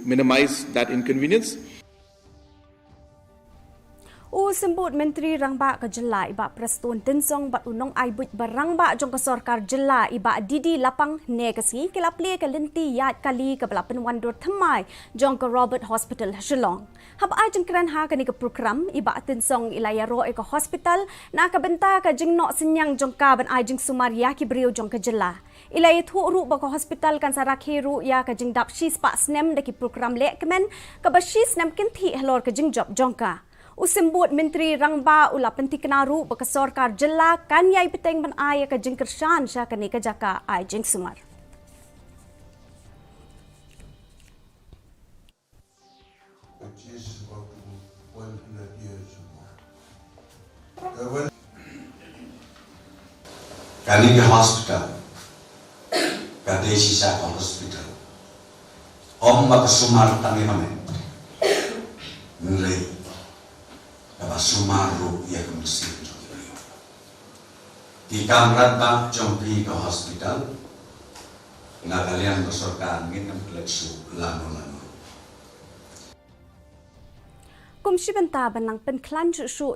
minimize that inconvenience. Symbud Myntri Rangbah ke Jela iba Prestone Tynsong bat unong Iaid Rangbah jong ke sorkar Jela iba didi lapang negasi kila Plie ke Lynti Iaid kali ke bala Pynwandur Thymmai jong ke Robert Hospital Shillong. Hab ajeng keren ha kani ke program iba Tynsong ilaya roe ke hospital na ke benta ke jeng nok senyang jong ka ban ajeng sumaria ki brio jong ke Jela. Ilaya thu ru ba ke hospital kan sarak heru ya ke jeng dap shi spa snem de ki program lek kemen ke ba shi snem kinti helor ke jeng job jong ka. Symbud Myntri Rangbah ula pentiknaru bakasorkar Jela kan yai peteng ban aya ka jingkershan sya kani ka jaka ai jing sumar. Which is about 100 years ago. Kani ke hospital, kadesi sa hospital. Om makasumar tangi kami, nilai. Kaba sumaru ia kemesir jong beliau. Di kamrat bak jong pi ke hospital, ngakalian bersorkan ngin leksu lanu. Kumsi benta banang penklan su